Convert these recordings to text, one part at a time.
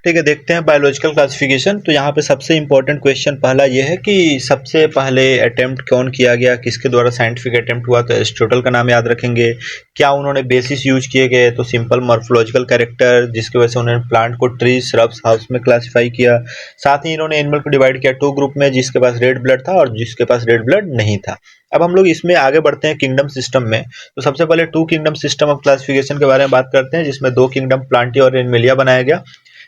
ठीक है, देखते हैं बायोलॉजिकल क्लासिफिकेशन। तो यहाँ पे सबसे इम्पोर्टेंट क्वेश्चन पहला ये है कि सबसे पहले अटेम्प्ट कौन किया गया, किसके द्वारा साइंटिफिक अटेम्प्ट हुआ, तो एरिस्टोटल का नाम याद रखेंगे। क्या उन्होंने बेसिस यूज किए गए, तो सिंपल मॉर्फोलॉजिकल कैरेक्टर, जिसकी वजह से उन्होंने प्लांट को ट्री, श्रब्स, हर्ब्स में क्लासीफाई किया। साथ ही इन्होंने एनिमल को डिवाइड किया 2 ग्रुप में, जिसके पास रेड ब्लड था और जिसके पास रेड ब्लड नहीं था। अब हम लोग इसमें आगे बढ़ते हैं किंगडम सिस्टम में। तो सबसे पहले 2 किंगडम सिस्टम ऑफ क्लासिफिकेशन के बारे में बात करते हैं, जिसमें 2 किंगडम प्लांटी और एनिमलिया बनाया गया।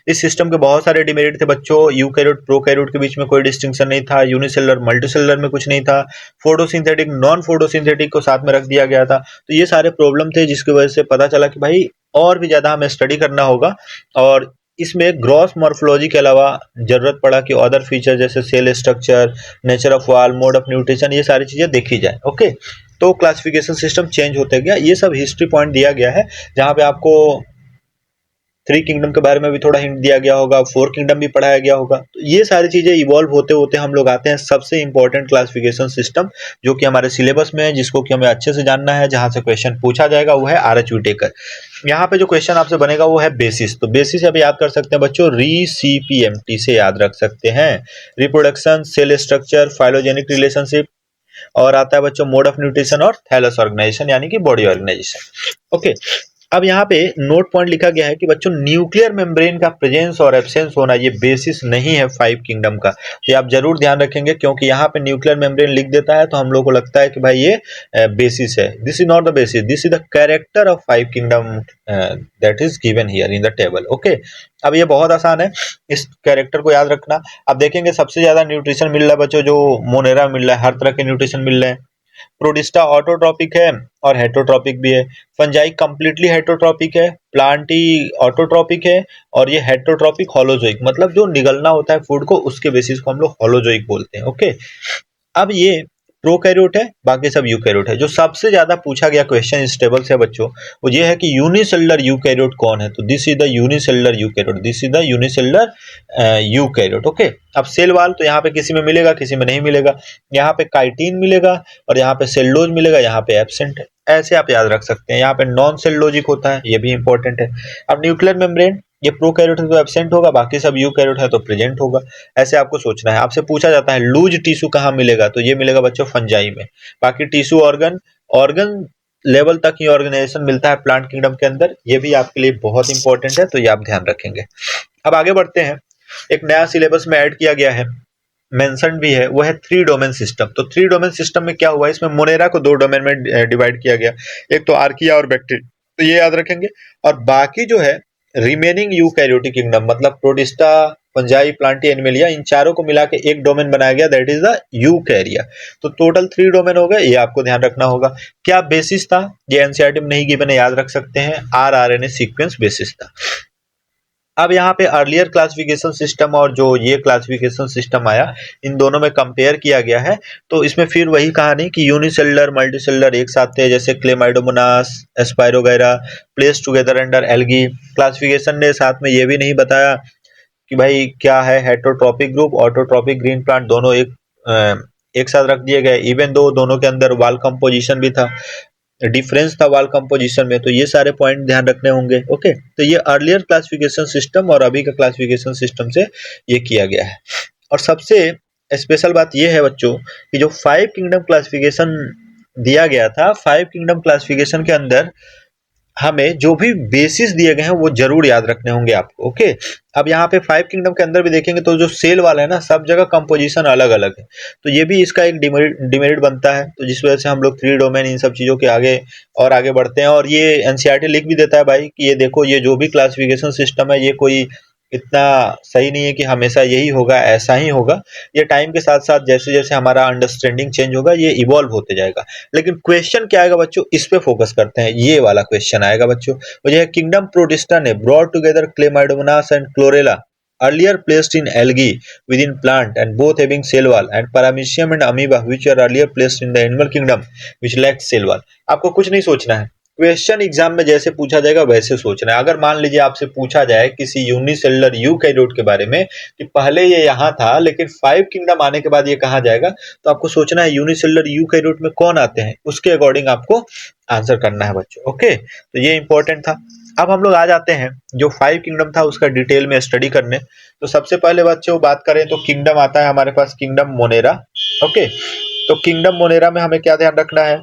इस सिस्टम के बहुत सारे डिमेरिट थे बच्चों। यूकैरियोट प्रोकैरियोट के बीच में कोई डिस्टिंक्शन नहीं था, यूनिसेलुलर मल्टीसेलुलर में कुछ नहीं था, फोटोसिंथेटिक नॉन फोटोसिंथेटिक को साथ में रख दिया गया था। तो ये सारे प्रॉब्लम थे, जिसकी वजह से पता चला कि भाई और भी ज्यादा हमें स्टडी करना होगा, और इसमें ग्रॉस मॉर्फोलॉजी के अलावा जरूरत पड़ा कि अदर फीचर जैसे cell structure, nature of wall, mode of nutrition, ये सारी चीजें देखी जाए। ओके, तो क्लासिफिकेशन सिस्टम चेंज होते गया। ये सब हिस्ट्री पॉइंट दिया गया है, जहां पे आपको 3 किंगडम के बारे में भी थोड़ा हिंट दिया गया होगा, 4 किंगडम भी पढ़ाया गया होगा। तो ये सारी चीजें इवॉल्व होते होते हम लोग आते हैं सबसे इंपॉर्टेंट क्लासिफिकेशन सिस्टम, जो कि हमारे सिलेबस में है, जिसको कि हमें अच्छे से जानना है, जहां से क्वेश्चन पूछा जाएगा वो है आरएच विटेकर। यहाँ पे जो क्वेश्चन आपसे बनेगा वो है बेसिस। तो बेसिस अभी याद कर सकते हैं बच्चों, रीसीपीएमटी से याद रख सकते हैं। Reproduction, cell structure, phylogenetic relationship, और आता है बच्चों मोड ऑफ न्यूट्रिशन और थैलस ऑर्गेनाइजेशन यानी कि बॉडी ऑर्गेनाइजेशन। ओके, अब यहाँ पे नोट पॉइंट लिखा गया है कि बच्चों न्यूक्लियर मेम्ब्रेन का प्रेजेंस और एब्सेंस होना ये बेसिस नहीं है 5 किंगडम का। तो आप जरूर ध्यान रखेंगे, क्योंकि यहाँ पे न्यूक्लियर मेम्ब्रेन लिख देता है तो हम लोग को लगता है कि भाई ये बेसिस है। This is not the basis, this is the character of 5 kingdom that is given here in the table. Okay, अब ये बहुत आसान है, इस कैरेक्टर को याद रखना। अब देखेंगे सबसे ज्यादा न्यूट्रिशन मिल रहा है बच्चों, जो मोनेरा मिल रहा है, हर तरह के न्यूट्रिशन मिल रहे हैं। प्रोटिस्टा ऑटोट्रॉपिक है और हेटरोट्रॉपिक भी है। फंजाई कंप्लीटली हेटरोट्रॉपिक है, प्लांटी ऑटोट्रॉपिक है, और ये हेटरोट्रॉपिक होलोजोइक, मतलब जो निगलना होता है फूड को, उसके बेसिस को हम लोग होलोजोइक बोलते हैं। ओके, अब ये प्रोकैरियोट है, बाकी सब यूकैरियोट है। जो सबसे ज्यादा पूछा गया क्वेश्चन इस टेबल से बच्चों, वो ये है कि यूनिसेलुलर यूकैरियोट कौन है। तो this is the unicellular eukaryote, this is the unicellular eukaryote. Okay, अब सेल वाल तो यहाँ पे किसी में मिलेगा, किसी में नहीं मिलेगा। यहाँ पे काइटिन मिलेगा और यहाँ पे सेलुलोज मिलेगा, यहाँ पे एब्सेंट है। ऐसे आप याद रख सकते हैं। यहाँ पे नॉन सेलुलोजिक होता है, ये भी इंपॉर्टेंट है। अब न्यूक्लियर मेम्ब्रेन, ये प्रोकैरियोट है तो एब्सेंट होगा, बाकी सब यूकैरियोट है तो प्रेजेंट होगा। ऐसे आपको सोचना है। आपसे पूछा जाता है लूज टिश्यू कहाँ मिलेगा, तो ये मिलेगा बच्चों फंजाई में। बाकी टिश्यू ऑर्गन, ऑर्गन लेवल तक ही ऑर्गेनाइजेशन मिलता है प्लांट किंगडम के अंदर। ये भी आपके लिए बहुत इंपॉर्टेंट है, तो ये आप ध्यान रखेंगे। अब आगे बढ़ते हैं। एक नया सिलेबस में ऐड किया गया है, मेंशन भी है, वो है 3 डोमेन सिस्टम। तो 3 डोमेन सिस्टम में क्या हुआ, इसमें मोनेरा को 2 डोमेन में डिवाइड किया गया, एक तो आर्किया और बैक्टीरिया, तो ये याद रखेंगे। और बाकी जो है रिमेनिंग यूकैरियोटिक किंगडम, मतलब प्रोटिस्टा, फंजाई, प्लांटी, एनिमलिया, इन चारों को मिला के एक डोमेन बनाया गया, दैट इज द यूकैरिया। तो टोटल 3 डोमेन हो गए, ये आपको ध्यान रखना होगा। क्या बेसिस था, ये एनसीईआरटी में नहीं गिवन है, याद रख सकते हैं, आरआरएनए सीक्वेंस बेसिस था। अब यहाँ पे अर्लियर क्लासिफिकेशन सिस्टम और जो ये क्लासिफिकेशन सिस्टम आया, इन दोनों में कंपेयर किया गया है। तो इसमें फिर वही कहानी कि यूनिसेलुलर मल्टीसेलुलर एक साथ थे, जैसे Chlamydomonas, Spirogyra, place together under algae. Classification ने साथ में ये भी नहीं बताया कि भाई क्या है heterotrophic group, autotrophic, green plant, दोनों एक साथ रख दिए गए। इवन दो दोनों के अंदर वाल कंपोजिशन भी था, डिफरेंस था वाल कंपोजिशन में। तो ये सारे पॉइंट ध्यान रखने होंगे। ओके, तो ये अर्लियर क्लासिफिकेशन सिस्टम और अभी का क्लासिफिकेशन सिस्टम से ये किया गया है। और सबसे स्पेशल बात ये है बच्चों कि जो 5 किंगडम क्लासिफिकेशन दिया गया था, 5 किंगडम क्लासिफिकेशन के अंदर हमें जो भी बेसिस दिए गए हैं वो जरूर याद रखने होंगे आपको। ओके, अब यहाँ पे 5 किंगडम के अंदर भी देखेंगे तो जो सेल वाला है ना, सब जगह कंपोजिशन अलग अलग है, तो ये भी इसका एक डिमेरिट बनता है। तो जिस वजह से हम लोग 3 डोमेन इन सब चीजों के आगे और आगे बढ़ते हैं। और ये एनसीईआरटी लिख भी देता है भाई कि ये देखो, ये जो भी क्लासिफिकेशन सिस्टम है, ये कोई इतना सही नहीं है कि हमेशा यही होगा, ऐसा ही होगा। ये टाइम के साथ साथ जैसे जैसे हमारा अंडरस्टैंडिंग चेंज होगा, ये इवॉल्व होते जाएगा। लेकिन क्वेश्चन क्या आएगा बच्चों, इस पे फोकस करते हैं। ये वाला क्वेश्चन आएगा बच्चों, वो जो है किंगडम प्रोटिस्टा ने brought together Chlamydomonas and chlorella earlier placed in algae within plant and both having cell wall, and paramecium and amoeba which are earlier placed in the animal kingdom which lacked cell wall। आपको कुछ नहीं सोचना है, question exam में जैसे पूछा जाएगा वैसे सोचना है। अगर मान लीजिए आपसे पूछा जाए किसी यूनिसेलुलर यूकैरियोट के बारे में कि पहले ये यहाँ था लेकिन 5 किंगडम आने के बाद ये कहाँ जाएगा, तो आपको सोचना है यूनिसेलुलर यूकैरियोट में कौन आते हैं, उसके अकॉर्डिंग आपको आंसर करना है बच्चों। ओके, तो ये इंपॉर्टेंट था। अब हम लोग आ जाते हैं जो 5 किंगडम था उसका डिटेल में स्टडी करने। तो सबसे पहले बच्चों बात करें तो किंगडम आता है हमारे पास किंगडम मोनेरा। ओके, तो किंगडम मोनेरा में हमें क्या ध्यान रखना है?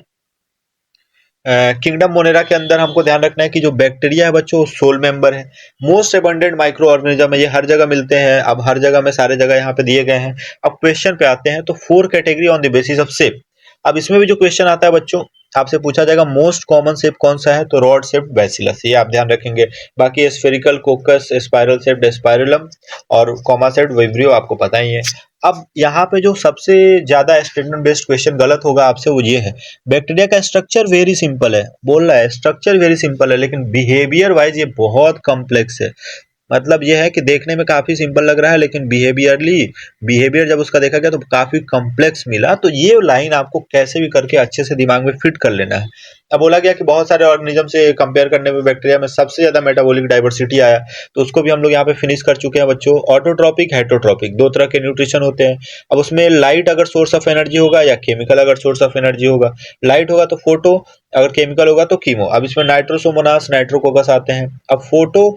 किंगडम मोनेरा के अंदर हमको ध्यान रखना है कि जो बैक्टीरिया है बच्चों वो सोल मेंबर है, मोस्ट एबंडेंट माइक्रो ऑर्गेनिज्म है, ये हर जगह मिलते हैं। अब हर जगह में सारे जगह यहाँ पे दिए गए हैं। अब क्वेश्चन पे आते हैं तो 4 category on the basis of shape. अब इसमें भी जो क्वेश्चन आता है बच्चों आपसे पूछा जाएगा मोस्ट कॉमन शेप कौन सा है, तो रॉड शेप्ड बैसिलस, ये आप ध्यान रखेंगे। बाकी स्फेरिकल, कोकस, स्पाइरल शेप्ड स्पाइरलम और कॉमा शेप्ड विब्रियो आपको पता ही है। अब यहाँ पे जो सबसे ज्यादा स्टेटमेंट बेस्ड क्वेश्चन गलत होगा आपसे वो ये है, बैक्टीरिया का स्ट्रक्चर वेरी सिंपल है, बोल रहा है स्ट्रक्चर वेरी सिंपल है लेकिन बिहेवियर वाइज ये बहुत कॉम्प्लेक्स है। मतलब ये है कि देखने में काफी सिंपल लग रहा है लेकिन बिहेवियर जब उसका देखा गया तो काफी कॉम्प्लेक्स मिला। तो ये लाइन आपको कैसे भी करके अच्छे से दिमाग में फिट कर लेना है। अब बोला गया कि बहुत सारे ऑर्गेनिज्म से कंपेयर करने में बैक्टीरिया में सबसे ज्यादा मेटाबॉलिक डाइवर्सिटी आया, तो उसको भी हम लोग यहाँ पे फिनिश कर चुके हैं बच्चों। ऑटोट्रॉपिक, हेटरोट्रॉपिक, दो तरह के न्यूट्रिशन होते हैं। अब उसमें लाइट अगर सोर्स ऑफ एनर्जी होगा या केमिकल अगर सोर्स ऑफ एनर्जी होगा, लाइट होगा तो फोटो, अगर केमिकल होगा तो कीमो। अब इसमें नाइट्रोसोमोनास, नाइट्रोकोकस आते हैं। अब फोटो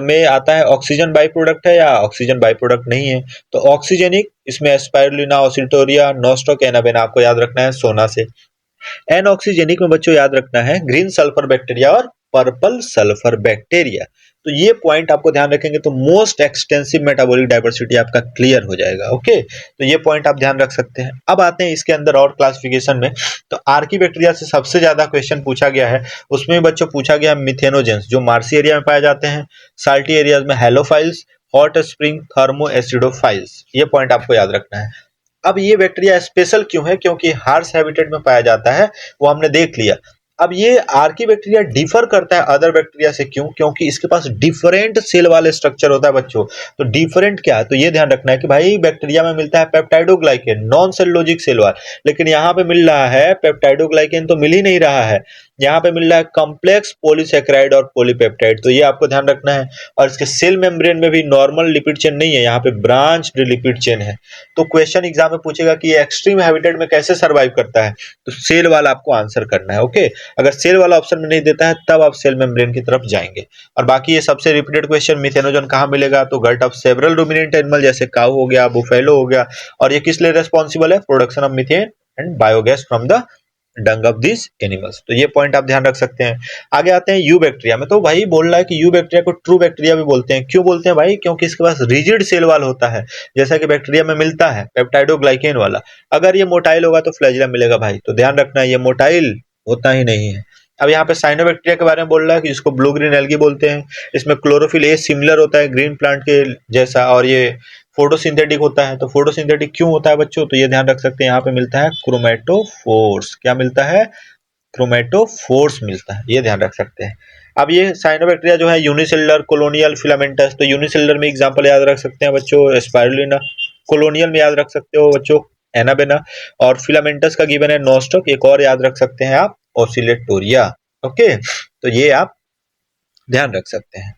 में आता है ऑक्सीजन बाई प्रोडक्ट है या ऑक्सीजन बाई प्रोडक्ट नहीं है, तो ऑक्सीजेनिक, इसमें स्पाइरुलिना, ओसिटोरिया, नोस्टोक, एनाबेना आपको याद रखना है सोना से। एनऑक्सीजेनिक में बच्चों याद रखना है ग्रीन सल्फर बैक्टीरिया और पर्पल सल्फर बैक्टीरिया। तो ये पॉइंट आपको ध्यान रखेंगे तो मोस्ट एक्सटेंसिव मेटाबॉलिक डाइवर्सिटी आपका क्लियर हो जाएगा। ओके, तो ये पॉइंट आप ध्यान रख सकते हैं। अब आते हैं इसके अंदर और क्लासिफिकेशन में। तो आर्की बैक्टीरिया से सबसे ज्यादा क्वेश्चन पूछा गया है, उसमें बच्चों पूछा गया मिथेनोजेंस जो मार्सी एरिया में पाए जाते हैं, साल्टी एरियाज में halophiles, hot spring thermo acidophiles, ये पॉइंट आपको याद रखना है। अब ये बैक्टीरिया स्पेशल क्यों है? क्योंकि हार्श हैबिटेट में पाया जाता है, वो हमने देख लिया। अब ये आर्की बैक्टीरिया डिफर करता है अदर बैक्टीरिया से, क्यों? क्योंकि इसके पास डिफरेंट सेल वाले स्ट्रक्चर होता है बच्चों। तो डिफरेंट क्या है, तो ये ध्यान रखना है कि भाई बैक्टीरिया में मिलता है peptidoglycan, non cellulosic cell wall, लेकिन यहाँ पे मिल रहा है पेप्टाइडोग्लाइकेन तो मिल ही नहीं रहा है, यहाँ पे मिल रहा है कॉम्प्लेक्स पॉलीसेकेराइड और पॉलीपेप्टाइड। तो ये आपको ध्यान रखना है। और इसके सेल मेम्ब्रेन में भी नॉर्मल लिपिड चेन नहीं है, यहाँ पे ब्रांच्ड लिपिड चेन है। तो क्वेश्चन एग्जाम में पूछेगा कि ये एक्सट्रीम हैबिटेट में कैसे सर्वाइव करता है, तो सेल वाला आपको आंसर करना है। ओके, अगर सेल वाला ऑप्शन में नहीं देता है तब आप सेल मेम्ब्रेन की तरफ जाएंगे। और बाकी ये सबसे रिपीटेड क्वेश्चन, मिथेनोजन कहाँ मिलेगा, तो गट ऑफ सेवरल रुमिनेंट एनिमल जैसे काऊ हो गया, बुफेलो हो गया। और ये किस लिए रेस्पॉन्सिबल है? Production of methane and biogas from the Dang of this animals. तो ये पॉइंट आप ध्यान रख सकते हैं। आगे आते हैं यू बैक्टीरिया में। तो भाई बोल रहा है कि यू बैक्टीरिया को ट्रू बैक्टीरिया भी बोलते हैं। क्यों बोलते हैं भाई? क्योंकि इसके पास रिजिड सेल वाल होता है, जैसा कि बैक्टीरिया में मिलता है पेप्टाइडोग्लाइकेन वाला। अगर ये मोटाइल होगा तो फ्लैजिलम मिलेगा भाई, तो ध्यान रखना है ये मोटाइल होता ही नहीं है। अब यहाँ पे साइनोबैक्टीरिया के बारे में बोल रहा है कि जिसको ब्लू ग्रीन एल्गी बोलते हैं। इसमें क्लोरोफिल ए सिमिलर होता है ग्रीन प्लांट के जैसा, और ये फोटोसिंथेटिक होता है। तो फोटोसिंथेटिक क्यों होता है बच्चों? तो ये ध्यान रख सकते हैं, यहाँ पे मिलता है क्रोमेटोफोर्स। क्या मिलता है? क्रोमेटोफोर्स मिलता है, ये ध्यान रख सकते हैं। अब ये साइनोबैक्टीरिया जो है यूनिसेलुलर, कोलोनियल, फिलामेंटस। तो यूनिसेलुलर में एग्जांपल याद रख सकते हैं बच्चों स्पाइरुलिना, कोलोनियल में याद रख सकते हो बच्चों एनाबेना, और फिलामेंटस का गिवन है नोस्टॉक। एक और याद रख सकते हैं आप ओसिलेटोरिया। ओके, तो ये आप ध्यान रख सकते हैं।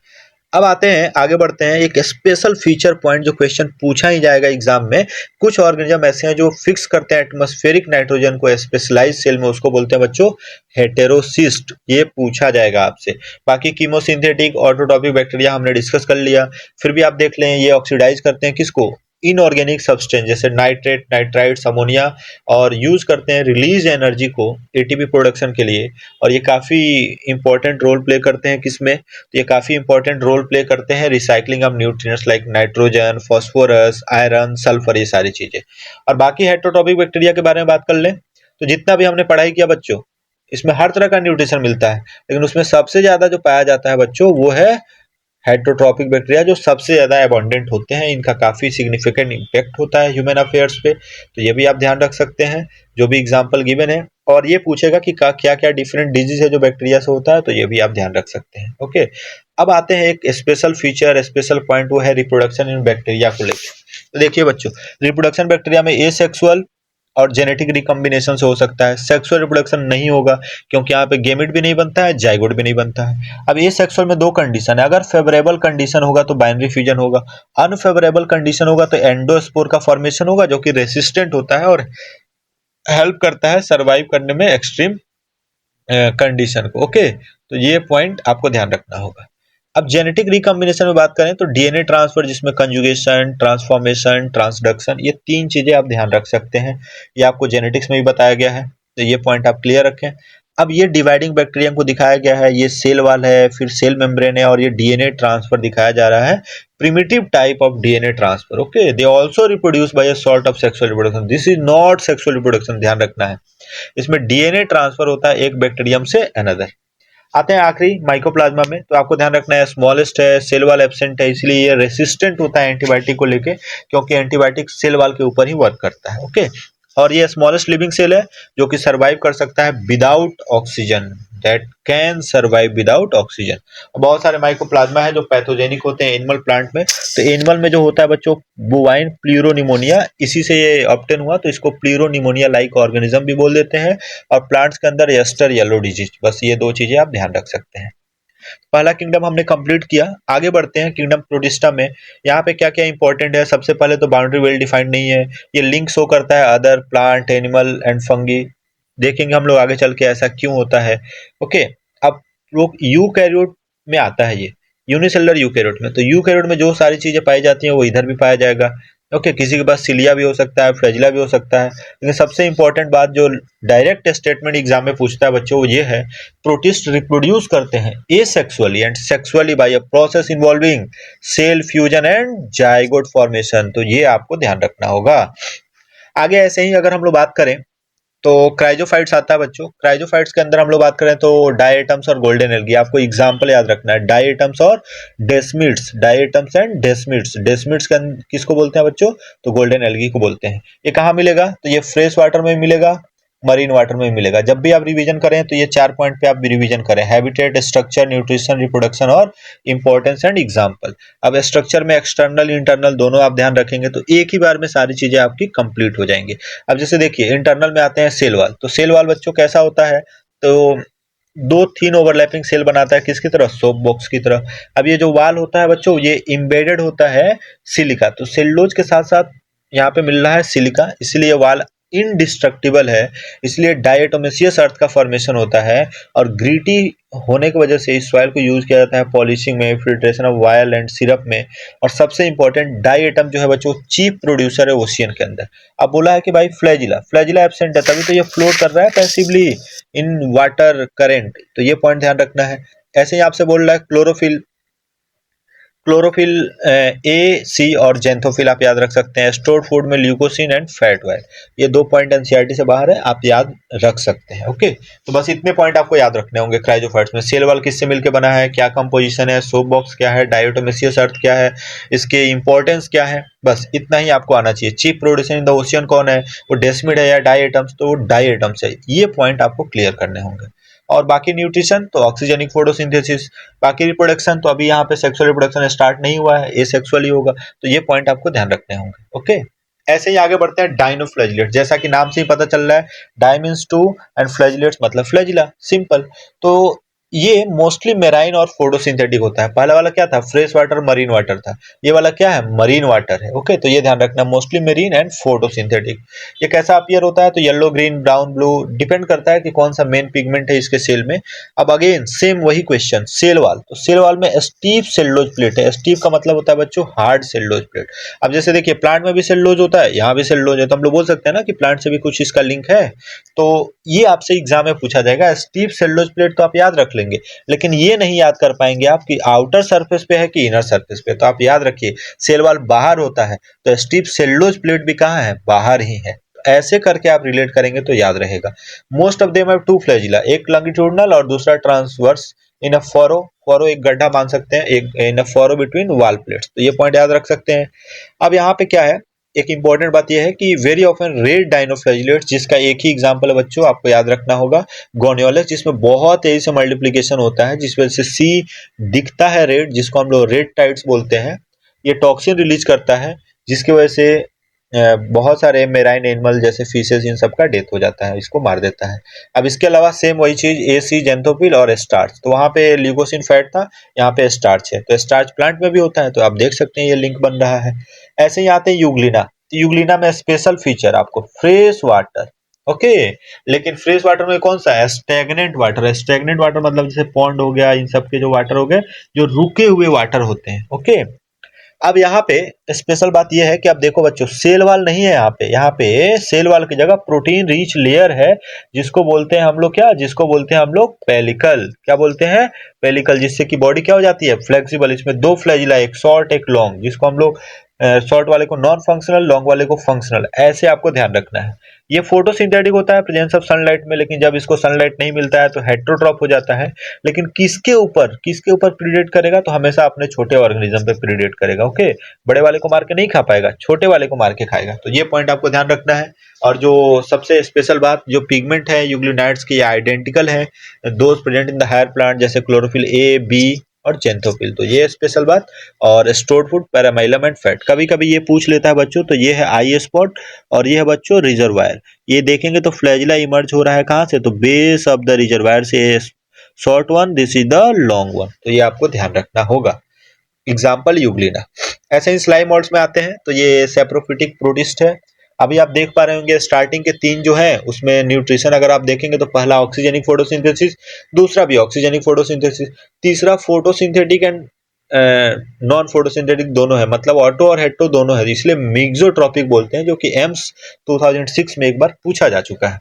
अब आते हैं, आगे बढ़ते हैं, एक स्पेशल फीचर पॉइंट जो क्वेश्चन पूछा ही जाएगा एग्जाम में। कुछ ऑर्गेनिज्म ऐसे हैं जो फिक्स करते हैं एटमॉस्फेरिक नाइट्रोजन को स्पेशलाइज सेल में, उसको बोलते हैं बच्चों हेटेरोसिस्ट। ये पूछा जाएगा आपसे। बाकी कीमोसिंथेटिक, ऑटोट्रॉपिक बैक्टीरिया हमने डिस्कस कर लिया। फिर भी आप देख लें ये ऑक्सीडाइज करते हैं किसको? इनऑर्गेनिक सब्सटेंस जैसे नाइट्रेट, नाइट्राइट्स, अमोनिया, और यूज करते हैं रिलीज एनर्जी को एटीपी प्रोडक्शन के लिए। और ये काफी इंपॉर्टेंट रोल प्ले करते हैं किसमें? तो ये काफी इंपॉर्टेंट रोल प्ले करते हैं recycling of nutrients like nitrogen, phosphorus, iron, sulphur, ये सारी चीजें। और बाकी हेटेरोट्रॉपिक बैक्टीरिया के बारे में बात कर लें तो जितना भी हमने पढ़ाई किया बच्चों, इसमें हर तरह का न्यूट्रिशन मिलता है, लेकिन उसमें सबसे ज्यादा जो पाया जाता है बच्चों वो है हेटेरोट्रॉपिक बैक्टीरिया, जो सबसे ज्यादा एबंडेंट होते हैं। इनका काफी सिग्निफिकेंट इम्पैक्ट होता है ह्यूमन अफेयर्स पे, तो ये भी आप ध्यान रख सकते हैं जो भी एग्जांपल गिवन है। और ये पूछेगा कि क्या क्या डिफरेंट डिजीज है जो बैक्टीरिया से होता है, तो ये भी आप ध्यान रख सकते हैं। ओके, अब आते हैं एक स्पेशल फीचर, स्पेशल पॉइंट, वो है रिप्रोडक्शन इन बैक्टीरिया को लेकर। तो देखिए बच्चों, रिप्रोडक्शन बैक्टीरिया में एसेक्सुअल और जेनेटिक रिकॉम्बिनेशन से हो सकता है। सेक्सुअल रिप्रोडक्शन नहीं होगा, क्योंकि यहाँ पे गेमिट भी नहीं बनता है, जाइगोट भी नहीं बनता है। अब ये सेक्सुअल में दो कंडीशन है, अगर फेवरेबल कंडीशन होगा तो बाइनरी फ्यूजन होगा, अनफेवरेबल कंडीशन होगा तो एंडोस्पोर का फॉर्मेशन होगा, जो कि रेसिस्टेंट होता है और हेल्प करता है सरवाइव करने में एक्सट्रीम कंडीशन को। ओके, तो ये पॉइंट आपको ध्यान रखना होगा। अब जेनेटिक रिकॉम्बिनेशन में बात करें तो डीएनए ट्रांसफर, जिसमें कंजुगेशन, ट्रांसफॉर्मेशन, ट्रांसडक्शन, ये 3 चीजें आप ध्यान रख सकते हैं। ये आपको जेनेटिक्स में भी बताया गया है, तो ये पॉइंट आप क्लियर रखें। अब ये डिवाइडिंग बैक्टीरियम को दिखाया गया है, ये सेल वॉल है, फिर सेल मेम्ब्रेन है, और ये डीएनए ट्रांसफर दिखाया जा रहा है, primitive type of DNA transfer. Okay, they also reproduce by a sort of sexual reproduction, this is not sexual reproduction, ध्यान रखना है। इसमें डीएनए ट्रांसफर होता है एक बैक्टीरियम से अनदर। आते हैं आखिरी माइकोप्लाज्मा में, तो आपको ध्यान रखना है स्मॉलेस्ट है, सेल वॉल एब्सेंट है, इसलिए ये रेसिस्टेंट होता है एंटीबायोटिक को लेके, क्योंकि एंटीबायोटिक सेल वॉल के ऊपर ही वर्क करता है। ओके, और ये स्मॉलेस्ट लिविंग सेल है जो कि सरवाइव कर सकता है without oxygen, that can survive without oxygen. बहुत सारे माइकोप्लाज्मा है जो पैथोजेनिक होते हैं एनिमल प्लांट में, तो एनिमल में जो होता है बच्चों बोवाइन प्लूरोनिमोनिया, इसी से ये ऑब्टेन हुआ, तो इसको प्लूरोनिमोनिया लाइक ऑर्गेनिज्म भी बोल देते हैं। और प्लांट्स के अंदर एस्टर येलो डिजीज, बस ये 2 चीजें आप ध्यान रख सकते हैं। पहला किंगडम हमने कंप्लीट किया, आगे बढ़ते हैं किंगडम प्रोटिस्टा में। यहाँ पे क्या क्या इंपॉर्टेंट है, सबसे पहले तो बाउंड्री वेल डिफाइंड नहीं है, ये लिंक शो करता है other plant, animal and fungi. देखेंगे हम लोग आगे चल के ऐसा क्यों होता है। ओके, अब लोग यूकैरियोट में आता है ये, यूनिसेलुलर यूकैरियोट में, तो यूकैरियोट में जो सारी चीजें पाई जाती हैं वो इधर भी पाया जाएगा। ओके, किसी के पास सिलिया भी हो सकता है, फ्लैजिला भी हो सकता है, लेकिन सबसे इंपॉर्टेंट बात जो डायरेक्ट स्टेटमेंट एग्जाम में पूछता है बच्चों, वो ये है, प्रोटिस्ट रिप्रोड्यूस करते हैं asexually and sexually by a process involving cell fusion and zygote formation, तो ये आपको ध्यान रखना होगा। आगे ऐसे ही अगर हम लोग बात करें तो क्राइजोफाइट्स आता है बच्चों। क्राइजोफाइट्स के अंदर हम लोग बात करें तो डायटम्स और गोल्डन एल्गी, आपको एग्जांपल याद रखना है, डायटम्स और desmids, diatoms and desmids. Desmids किसको बोलते हैं बच्चों, तो गोल्डन एल्गी को बोलते हैं। ये कहाँ मिलेगा, तो ये फ्रेश वाटर में मिलेगा, मरीन वाटर में मिलेगा। जब भी आप रिवीजन करें तो ये 4 पॉइंट पे आप रिवीजन करें, हैबिटेट, स्ट्रक्चर, न्यूट्रिशन, रिप्रोडक्शन और इंपॉर्टेंस एंड एग्जांपल। अब स्ट्रक्चर में एक्सटर्नल इंटरनल दोनों आप ध्यान रखेंगे तो एक ही बार में सारी चीजें आपकी कंप्लीट हो जाएंगी। अब जैसे देखिए इंटरनल में आते हैं सेल वॉल, तो सेल वॉल बच्चों कैसा होता है, तो 2 थिन ओवरलैपिंग सेल बनाता है, किसकी तरह, सोप बॉक्स की तरह। अब ये जो वाल होता है बच्चों, ये इम्बेडेड होता है सिलिका, तो सेलुलोज के साथ साथ यहाँ पे मिल रहा है सिलिका, इसलिए वाल इनडिस्ट्रक्टिबल है, इसलिए डायटोमेसियस अर्थ का फॉर्मेशन होता है। और ग्रीटी होने की वजह से इस सॉइल को यूज किया जाता है पॉलिशिंग में, filtration of vial and syrup में। और सबसे इंपॉर्टेंट डायटम जो है बच्चों चीप प्रोड्यूसर है ओशियन के अंदर। अब बोला है कि भाई फ्लैजिला, फ्लैजिला एब्सेंट है, तभी तो ये फ्लोट कर रहा है पैसिवली इन वाटर करेंट, तो ये पॉइंट ध्यान रखना है। ऐसे ही आपसे बोल रहा है क्लोरोफिल, क्लोरोफिल ए, सी और जेंथोफिल आप याद रख सकते हैं। स्टोर्ड फूड में ल्यूकोसिन एंड फैट ऑयल, ये 2 पॉइंट एनसीईआरटी से बाहर है, आप याद रख सकते हैं। ओके, तो बस इतने पॉइंट आपको याद रखने होंगे क्राइजोफाइट्स में। सेल वॉल किससे मिलकर बना है, क्या कंपोजिशन है, सोप बॉक्स क्या है, डायटोमेसियस अर्थ क्या है, इसके इंपॉर्टेंस क्या है, बस इतना ही आपको आना चाहिए। Cheap producer in the ocean कौन है, वो डेस्मिड है या डायटम्स, तो वो डायटम्स है। ये पॉइंट आपको क्लियर करने होंगे। और बाकी न्यूट्रिशन तो ऑक्सीजनिक फोटोसिंथेसिस, बाकी रिप्रोडक्शन तो अभी यहाँ पे सेक्सुअल रिप्रोडक्शन स्टार्ट नहीं हुआ है, एसेक्सुअली होगा, तो ये पॉइंट आपको ध्यान रखने होंगे। ओके, ऐसे ही आगे बढ़ते हैं डायनोफ्लैजिलेट, जैसा कि नाम से ही पता चल रहा है, डाई मींस 2 एंड फ्लैजिलेट्स मतलब फ्लैजिला, सिंपल। तो ये मोस्टली मेराइन और फोटोसिंथेटिक होता है। पहला वाला क्या था, फ्रेश वाटर मरीन वाटर था, ये वाला क्या है, मरीन वाटर है। ओके, तो ये ध्यान रखना, मोस्टली मेरीन एंड फोटोसिंथेटिक। ये कैसा अपीयर होता है, तो yellow, green, brown, blue, depend करता है कि कौन सा मेन पिगमेंट है इसके सेल में। अब अगेन सेम वही क्वेश्चन, सेल वॉल, तो सेल वॉल में स्टीप सेलुलोज प्लेट है। स्टीप का मतलब होता है बच्चों हार्ड सेलुलोज प्लेट। अब जैसे देखिए प्लांट में भी सेलुलोज होता है, यहाँ भी सेलुलोज है, तो हम लोग बोल सकते हैं ना कि प्लांट से भी कुछ इसका लिंक है। तो ये आपसे एग्जाम में पूछा जाएगा, स्टीप सेलुलोज प्लेट तो आप याद रख लेंगे, लेकिन ये नहीं याद कर पाएंगे आप कि आउटर सरफेस पे है कि इनर सरफेस पे। तो आप याद रखिए सेल वॉल बाहर होता है, तो स्टीप सेलुलोज प्लेट भी कहाँ है, बाहर ही है। ऐसे करके आप रिलेट करेंगे तो याद रहेगा। Most of them have 2 flagella, एक लॉन्गिट्यूडनल और दूसरा transverse in a furrow, furrow एक गड्ढा मान सकते हैं, एक इन अ फरो बिटवीन वॉल प्लेट्स, तो ये पॉइंट याद रख सकते हैं। अब यहाँ पे क्या है, एक इंपॉर्टेंट बात यह है कि वेरी ऑफन रेड डायनोफ्लैजिलेट्स, जिसका एक ही एग्जांपल है बच्चों आपको याद रखना होगा, गोनियोलस, जिसमें बहुत तेजी से मल्टीप्लिकेशन होता है, जिस वजह से सी दिखता है रेड, जिसको हम लोग रेड टाइड्स बोलते हैं। ये टॉक्सिन रिलीज करता है, जिसकी वजह से बहुत सारे मेराइन एनिमल जैसे फिशेस इन सब का डेथ हो जाता है, इसको मार देता है। अब इसके अलावा सेम वही चीज ए, सी, जेंथोफिल और स्टार्च, तो वहां पे ल्यूकोसिन फैट था, यहाँ पे स्टार्च है, तो स्टार्च प्लांट में भी होता है, तो आप देख सकते हैं ये लिंक बन रहा है। ऐसे ही आते हैं यूग्लिना, तो यूग्लिना में स्पेशल फीचर आपको फ्रेश वाटर, ओके। लेकिन फ्रेश वाटर में कौन सा है, स्टेगनेंट वाटर है। स्टेगनेंट वाटर मतलब जैसे पॉन्ड हो गया, इन सब के जो वाटर हो गए जो रुके हुए वाटर होते हैं। ओके। अब यहाँ पे स्पेशल बात यह है कि आप देखो बच्चों, सेल वाल नहीं है यहाँ पे। यहाँ पे सेल वाल की जगह प्रोटीन रिच लेयर है, जिसको बोलते हैं हम लोग क्या, जिसको बोलते हैं हम लोग पेलिकल। क्या बोलते हैं, पेलिकल। जिससे कि बॉडी क्या हो जाती है, फ्लेक्सिबल। इसमें दो फ्लैजिला, एक शॉर्ट एक लॉन्ग, जिसको हम लोग शॉर्ट वाले को नॉन फंक्शनल, लॉन्ग वाले को फंक्शनल, ऐसे आपको ध्यान रखना है। ये फोटोसिंथेटिक होता है प्रेजेंस ऑफ सनलाइट में, लेकिन जब इसको सनलाइट नहीं मिलता है तो हेट्रोट्रॉप हो जाता है। लेकिन किसके ऊपर प्रीडेट करेगा, तो हमेशा अपने छोटे ऑर्गेनिज्म पे प्रीडेट करेगा। ओके। बड़े वाले को मार के नहीं खा पाएगा, छोटे वाले को मार के खाएगा। तो ये पॉइंट आपको ध्यान रखना है। और जो सबसे स्पेशल बात, जो पिगमेंट है यूग्लिनाइड्स की, ये आइडेंटिकल है those present in the higher plant, जैसे क्लोरोफिल ए, बी और जेंथोफिल। तो ये स्पेशल बात। और stored food, paramylum and fat, कभी कभी ये पूछ लेता है बच्चों। तो ये है आई स्पॉट और ये है बच्चों रिजर्वायर। ये देखेंगे तो फ्लैजिला इमर्ज हो रहा है कहाँ से, तो बेस ऑफ द रिजर्वायर से। Short one, this is the long one. तो ये आपको ध्यान रखना होगा। Example Euglena. ऐसे ही स्लाइम मोड्स में आते हैं, तो ये सेप्रोफिटिक प्रोटिस्ट है। अभी आप देख पा रहे होंगे स्टार्टिंग के तीन जो है उसमें न्यूट्रिशन अगर आप देखेंगे तो पहला ऑक्सीजनिक फोटोसिंथेसिस, दूसरा भी ऑक्सीजनिक फोटोसिंथेसिस, तीसरा फोटोसिंथेटिक एंड नॉन फोटोसिंथेटिक दोनों है, मतलब ऑटो और हेट्रो दोनों है। इसलिए मिक्सोट्रॉपिक बोलते हैं, जो कि एम्स 2006 में एक बार पूछा जा चुका है।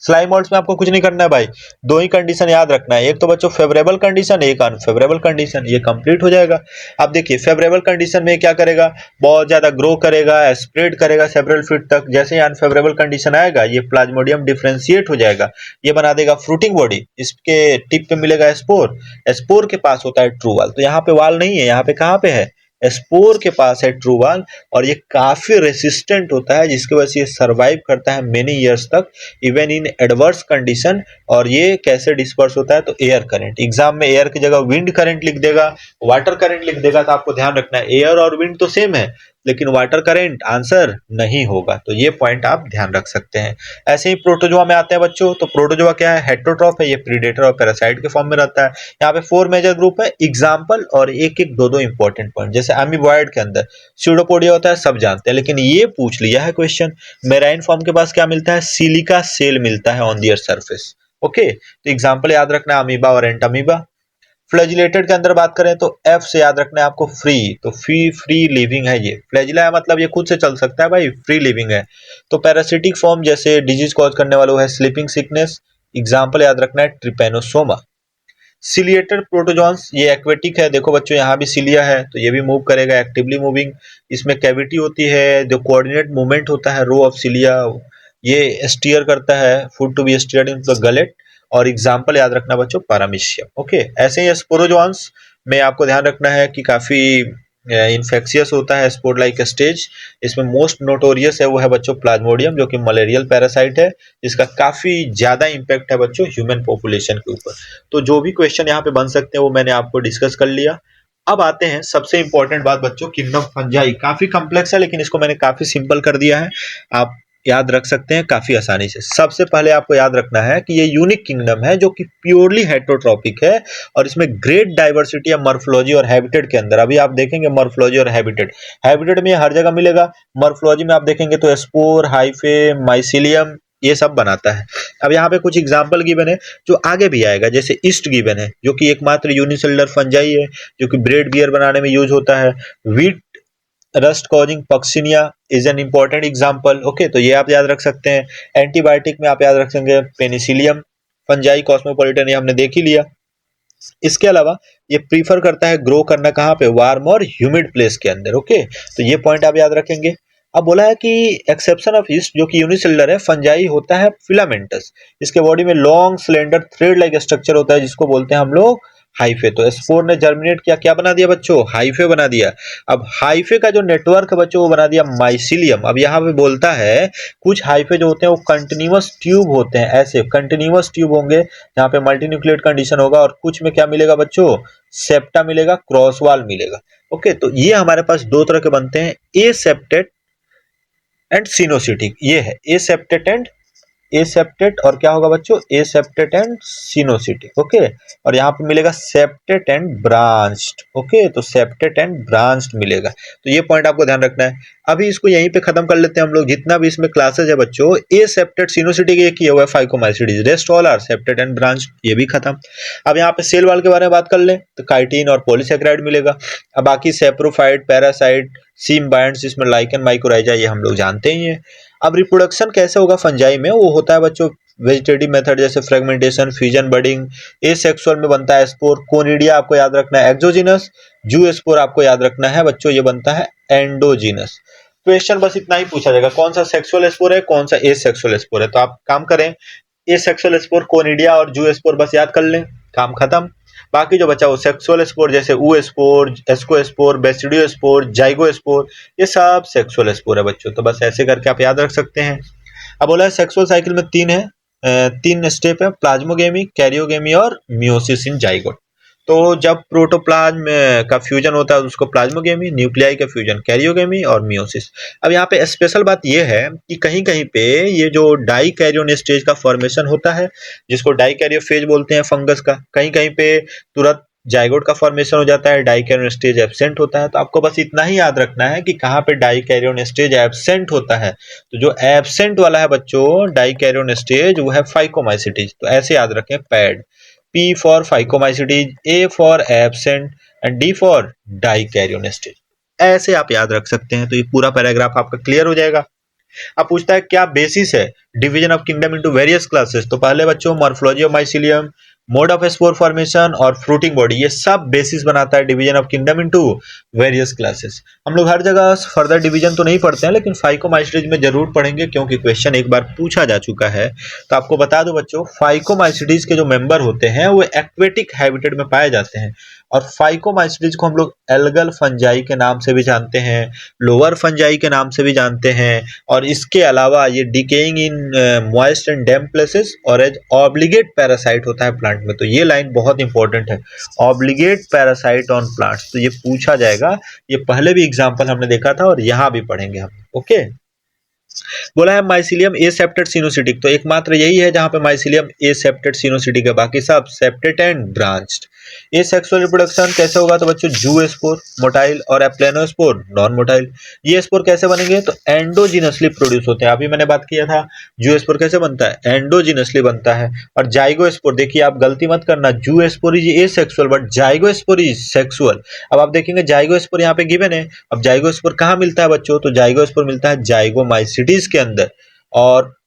स्लाइम मोड्स में आपको कुछ नहीं करना है भाई, दो ही कंडीशन याद रखना है। एक तो बच्चों फेवरेबल कंडीशन, एक अनफेवरेबल कंडीशन, ये कंप्लीट हो जाएगा। अब देखिए फेवरेबल कंडीशन में क्या करेगा, बहुत ज्यादा ग्रो करेगा, स्प्रेड करेगा सेवरल फीट तक। जैसे ही अनफेवरेबल कंडीशन आएगा, ये प्लाज्मोडियम डिफरेंशिएट हो जाएगा, ये बना देगा फ्रूटिंग बॉडी। इसके टिप पे मिलेगा स्पोर, स्पोर के पास होता है ट्रू वाल। तो यहाँ पे वाल नहीं है, यहाँ पे कहाँ पे है, स्पोर के पास है ट्रू वाल। और ये काफी रेसिस्टेंट होता है, जिसकी वजह से ये सर्वाइव करता है मेनी ईयर्स तक, इवन इन एडवर्स कंडीशन। और ये कैसे डिस्पर्स होता है, तो एयर करंट। एग्जाम में एयर की जगह विंड करंट लिख देगा, वाटर करंट लिख देगा। तो आपको ध्यान रखना है, एयर और विंड तो सेम है, लेकिन वाटर करंट आंसर नहीं होगा। तो ये पॉइंट आप ध्यान रख सकते हैं। ऐसे ही प्रोटोजोआ में आते हैं बच्चों। तो प्रोटोजोआ क्या है, हेट्रोट्रॉफ है, ये प्रीडेटर और पैरासाइट के फॉर्म में रहता है। यहाँ पे 4 मेजर ग्रुप है। एग्जाम्पल और एक एक दो दो इंपॉर्टेंट पॉइंट, जैसे अमीबॉयड के अंदर स्यूडोपोडिया होता है, सब जानते हैं, लेकिन ये पूछ लिया है क्वेश्चन, मेराइन फॉर्म के पास क्या मिलता है, सिलिका सेल मिलता है ऑन दियर सरफेस। ओके। तो एग्जाम्पल याद रखना है, अमीबा और एंटामीबा। फ्लैजिलेटेड के अंदर बात करें तो एफ से याद रखना है आपको, फ्री। तो फ्री लिविंग है ये। फ्लैजिला है मतलब ये खुद से चल सकता है भाई, फ्री लिविंग है। तो पैरासिटिक फॉर्म जैसे डिजीज कॉज करने वाला है स्लीपिंग सिकनेस। एग्जाम्पल याद रखना है, ट्रिपेनोसोमा। सिलिएटेड प्रोटोजॉन्स, ये एक्वेटिक है। देखो बच्चों यहाँ भी सिलिया है, तो ये भी मूव करेगा, एक्टिवली मूविंग। इसमें कैविटी होती है, जो कोऑर्डिनेट मूवमेंट होता है, रो ऑफ सिलिया। ये स्टीयर करता है food to be steered in the gullet. और एग्जाम्पल याद रखना बच्चों, पैरामीशियम। ओके। ऐसे ही स्पोरोजोन्स में आपको ध्यान रखना है कि काफी इन्फेक्शियस होता है, स्पोर लाइक स्टेज। इसमें मोस्ट नोटोरियस है वो है बच्चों प्लाज्मोडियम, जो कि मलेरियल पैरासाइट है, जिसका काफी ज्यादा इंपैक्ट है बच्चों ह्यूमन पॉपुलेशन के ऊपर। तो जो भी क्वेश्चन यहाँ पे बन सकते हैं वो मैंने आपको डिस्कस कर लिया। अब आते हैं सबसे इंपॉर्टेंट बात बच्चों, किंगडम फंजाई। काफी कॉम्प्लेक्स है, लेकिन इसको मैंने काफी सिंपल कर दिया है, आप याद रख सकते हैं काफी आसानी से। सबसे पहले आपको याद रखना है कि ये यूनिक किंगडम है, जो कि प्योरली हेट्रोट्रॉपिक है। और इसमें ग्रेट डाइवर्सिटी है मॉर्फोलॉजी और हैबिटेट के अंदर। अभी आप देखेंगे मॉर्फोलॉजी और हैबिटेट, हैबिटेट में हर जगह मिलेगा। मॉर्फोलॉजी में आप देखेंगे तो स्पोर, हाइफे, माइसिलियम, ये सब बनाता है। अब यहाँ पे कुछ एग्जाम्पल गिवन है जो आगे भी आएगा, जैसे ईस्ट गिवन है, जो कि एकमात्र यूनिसेलुलर फंजाई है, जो कि ब्रेड बियर बनाने में यूज होता है। Wheat rust causing Puccinia is an important example. Okay. तो ये आप याद रख सकते हैं। एंटीबायोटिक में आप याद रख सकते पेनिसिलियम। फंजाई कॉस्मोपॉलिटन, ये हमने देख ही लिया। इसके अलावा ये प्रीफर करता है ग्रो करना कहाँ पे, वार्म और ह्यूमिड प्लेस के अंदर। ओके। तो ये पॉइंट आप याद रखेंगे। अब बोला है कि एक्सेप्शन ऑफ ईस्ट, जो कि यूनिसेलुलर है, फंजाई होता है फिलामेंटस। इसके बॉडी में long cylinder thread like structure होता है, जिसको बोलते हैं हम लोग हाइफे। तो स्पोर ने जर्मिनेट किया, क्या बना दिया बच्चों, हाइफे बना दिया। अब हाइफे का जो नेटवर्क है बच्चों, वो बना दिया माइसिलियम। अब यहाँ पे बोलता है कुछ हाइफे जो होते हैं वो कंटिन्यूअस ट्यूब होते हैं, ऐसे कंटिन्यूअस ट्यूब होंगे जहाँ पे मल्टीन्यूक्लिएट कंडीशन होगा। और कुछ में क्या मिलेगा बच्चों, सेप्टा मिलेगा, क्रॉस वाल मिलेगा। ओके। तो ये हमारे पास दो तरह के बनते हैं, ए सेप्टेट एंड सिनोसिटिक। ये है ए सेप्टेट एंड ए सेप्टेट और क्या होगा बच्चों, ए सेप्टेट एंड सिनोसिटिक। ओके, और यहाँ पे मिलेगा सेप्टेट एंड ब्रांच्ड। ओके, तो सेप्टेट एंड ब्रांच्ड मिलेगा, तो ये पॉइंट आपको ध्यान रखना है। अभी इसको यहीं पे खत्म कर लेते हैं हम लोग, जितना भी इसमें क्लासेस है बच्चों, ए सेप्टेट सिनोसिटिक एक ही हुआ है phycomycetes, rest all are septate and branched, ये भी खत्म। अब यहाँ पे सेल वाल के बारे में बात कर ले तो काइटिन और पॉलीसेकेराइड मिलेगा। अब बाकी सेप्रोफाइट, पैरासाइट, सिम्बायंट्स, इसमें लाइकन, माइकोराइजा, ये हम लोग जानते ही हैं। अब रिप्रोडक्शन कैसे होगा फंजाई में, वो होता है बच्चों वेजिटेटिव मेथड, जैसे फ्रेगमेंटेशन, फ्यूजन, बडिंग। एसेक्सुअल में बनता है स्पोर, कोनिडिया आपको याद रखना है एक्सोजिनस, जू स्पोर आपको याद रखना है बच्चों ये बनता है एंडोजिनस। क्वेश्चन बस इतना ही पूछा जाएगा, कौन सा सेक्सुअल स्पोर है, कौन सा एसेक्सुअल स्पोर है। तो आप काम करें, एसेक्सुअल स्पोर, कोनिडिया और जू स्पोर बस याद कर लें, काम खत्म। बाकी जो बचा वो सेक्सुअल स्पोर, जैसे oospore, ascospore, basidiospore, zygospore, ये सब सेक्सुअल स्पोर है बच्चों। तो बस ऐसे करके आप याद रख सकते हैं। अब बोला है सेक्सुअल साइकिल में तीन स्टेप है, प्लाज्मोगेमी, कैरियोगेमी और मियोसिस इन जाइगोट। तो जब प्रोटोप्लाज्म का फ्यूजन होता है उसको प्लाज्मोगेमी, न्यूक्लियाई का फ्यूजन कैरियोगेमी और मियोसिस। अब यहाँ पे स्पेशल बात ये है कि कहीं कहीं पे ये जो डाई कैरियोन स्टेज का फॉर्मेशन होता है, जिसको डाई कैरियोफेज बोलते हैं फंगस का, कहीं कहीं पे तुरंत जाइगोट का फॉर्मेशन हो जाता है, डाई कैरियोन स्टेज एब्सेंट होता है। तो आपको बस इतना ही याद रखना है कि कहाँ पे डाई कैरियोन स्टेज एब्सेंट होता है। तो जो एब्सेंट वाला है बच्चों डाई कैरियोन स्टेज, वो है फाइकोमाइसिटीज। तो ऐसे याद रखें, pad, P for phycomycetes, A for absent and D for dikaryonestage। ऐसे आप याद रख सकते हैं। तो ये पूरा पैराग्राफ आपका क्लियर हो जाएगा। अब पूछता है क्या बेसिस है division of kingdom into various classes. तो पहले बच्चों morphology of mycelium, mode of spore formation और फ्रूटिंग बॉडी, ये सब बेसिस बनाता है division of kingdom into various classes. हम लोग हर जगह फर्दर डिवीजन तो नहीं पढ़ते हैं, लेकिन फाइकोमाइसिटीज में जरूर पढ़ेंगे क्योंकि क्वेश्चन एक बार पूछा जा चुका है। तो आपको बता दो बच्चों, फाइकोमाइसिटीज के जो मेंबर होते हैं वो एक्वेटिक हैबिटेट में पाए जाते हैं। और फाइकोमाइसिटीज को हम लोग एल्गल फंजाई के नाम से भी जानते हैं, लोअर फंजाई के नाम से भी जानते हैं, और इसके अलावा ये decaying in moist and damp places और एज ऑब्लिगेट पैरासाइट होता है प्लांट में। तो ये लाइन बहुत इंपॉर्टेंट है, ऑब्लिगेट पैरासाइट ऑन प्लांट्स। तो ये पूछा जाएगा, ये पहले भी एग्जांपल हमने देखा था और यहाँ भी पढ़ेंगे हम। ओके, बोला है माइसिलियम ए सेप्टेट सिनोसिटिक, तो एकमात्र यही है जहां पे माइसिलियम ए सेप्टेट सिनोसिटिक है, बाकी सब septate and branched. Asexual reproduction कैसे होगा, तो बच्चों जू स्पोर मोटाइल और एप्लेनोस्पोर नॉन मोटाइल। ये स्पोर कैसे बनेंगे, तो एंडोजिनसली प्रोड्यूस होते हैं। अभी मैंने बात किया था जू स्पोर कैसे बनता है, एंडोजिनसली बनता है। और जाइगो स्पोर, देखिए आप गलती मत करना, जू spore is a sexual but zygote spore is sexual. अब आप देखेंगे जाइगो स्पोर यहाँ पे गिवन है। अब जाइगो स्पोर कहाँ मिलता है बच्चों, तो जाइगो स्पोर मिलता है जाइगोमाइसिटीज के अंदर। और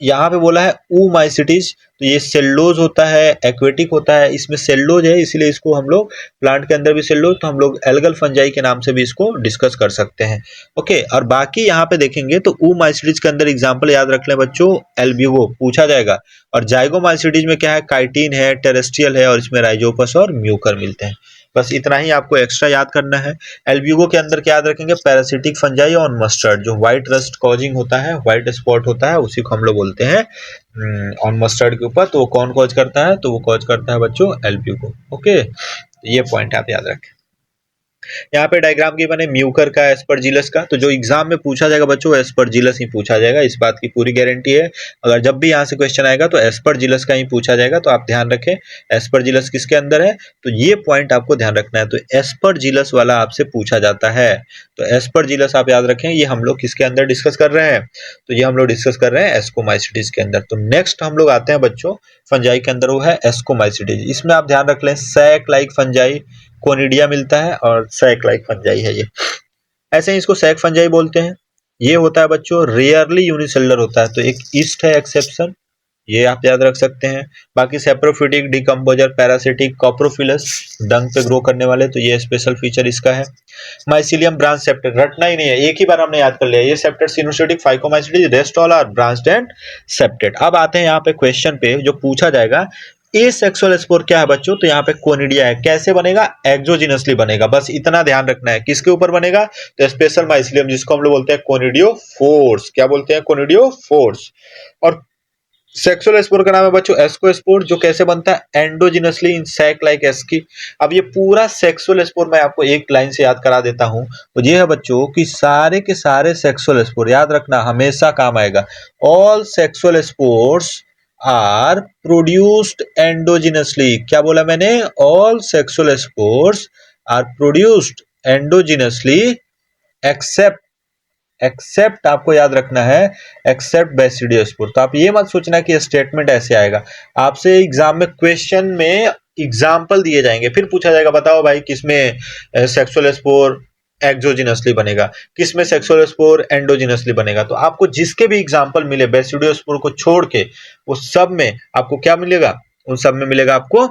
यहाँ पे बोला है oomaicities, तो ये सेल्लोज होता है, एक्वेटिक होता है, इसमें सेल्लोज है इसलिए इसको हम लोग प्लांट के अंदर भी सेल्लोज, तो हम लोग एल्गल फंजाई के नाम से भी इसको डिस्कस कर सकते हैं। ओके, और बाकी यहाँ पे देखेंगे तो oomaicities के अंदर एग्जांपल याद रख लें बच्चों, एल्ब्यूगो पूछा जाएगा। और जाइगोमाइसिटीज में क्या है, काइटिन है, टेरेस्ट्रियल है, और इसमें राइजोपस और म्यूकर मिलते हैं। बस इतना ही आपको एक्स्ट्रा याद करना है। एल्ब्यूगो के अंदर क्या याद रखेंगे, पैरासिटिक फंजाई ऑन मस्टर्ड, जो व्हाइट रस्ट कॉजिंग होता है, व्हाइट स्पॉट होता है, उसी को हम लोग बोलते हैं ऑन मस्टर्ड के ऊपर। तो वो कौन कॉज करता है, तो वो कॉज करता है बच्चों एल्ब्यूगो। ओके, ये पॉइंट आप याद रखें। यहाँ पे डायग्राम की बने म्यूकर का, एस्परजिलस का, तो जो एग्जाम में पूछा जाएगा बच्चों एस्परजिलस ही पूछा जाएगा, इस बात की पूरी गारंटी है। अगर जब भी यहाँ से क्वेश्चन आएगा तो एस्परजिलस का ही पूछा जाएगा। तो आप ध्यान रखें एस्परजिलस किसके अंदर है, तो ये पॉइंट आपको ध्यान रखना है। तो एस्परजिलस वाला आपसे पूछा जाता है। तो एस्परजिलस आप याद रखें, ये हम लोग किसके अंदर डिस्कस कर रहे हैं, तो ये हम लोग डिस्कस कर रहे हैं एस्कोमाइसिटीज के अंदर। तो नेक्स्ट हम लोग आते हैं बच्चों फंजाई के अंदर, वो है एस्कोमाइसिटीज। इसमें आप ध्यान रख लें सैक लाइक फंजाई, कोनिडिया मिलता है, और सैक लाइक फंजाई है ये। ऐसे ही इसको सैक फंजाई बोलते हैं। ये होता है बच्चों रेयरली यूनिसेलुलर होता है, तो एक ईस्ट है एक्सेप्शन, ये आप याद रख सकते हैं। बाकी सेप्रोफिटिक, डिकम्पोजर, पैरासिटिक, कॉप्रोफिलस, डंग पे ग्रो करने वाले, तो ये स्पेशल फीचर इसका है। माइसिलियम ब्रांच सेप्टेट, रटना ही नहीं है, एक ही बार हमने याद कर लिया, ये septate coenocytic, phycomycetes, rest all are branched and septate. अब आते हैं यहाँ पे क्वेश्चन पे जो पूछा जाएगा, ए सेक्सुअल स्पोर क्या है बच्चों, तो यहाँ पे कोनिडिया है। कैसे बनेगा, एक्सोजिनसली बनेगा, बस इतना ध्यान रखना है। किसके ऊपर बनेगा, तो स्पेशल माइसिलियम, जिसको हम लोग बोलते हैं कोनिडियो फोर्स। क्या बोलते हैं, कोनिडियो फोर्स। और सेक्सुअल स्पोर का नाम है बच्चों एस्कोस्पोर, जो कैसे बनता है एंडोजिनसली इन सैक लाइक एस्की। अब ये पूरा सेक्सुअल स्पोर मैं आपको एक लाइन से याद करा देता हूं, तो ये है बच्चों कि सारे के सारे सेक्सुअल स्पोर, याद रखना हमेशा काम आएगा, all sexual spores are produced endogenously. क्या बोला मैंने? All sexual spores are produced endogenously except, except आपको याद रखना है एक्सेप्ट बेसिडियोस्पोर। तो आप ये मत सोचना कि स्टेटमेंट ऐसे आएगा, आपसे एग्जाम में क्वेश्चन में एग्जाम्पल दिए जाएंगे, फिर पूछा जाएगा बताओ भाई किसमें सेक्सुअल स्पोर एक्सोजिनसली बनेगा, किसमें सेक्सुअल स्पोर एंडोजिनसली बनेगा। तो आपको जिसके भी एग्जाम्पल मिले बेसिडियोस्पोर को छोड़ के, उस सब में आपको क्या मिलेगा? उन सब में मिलेगा आपको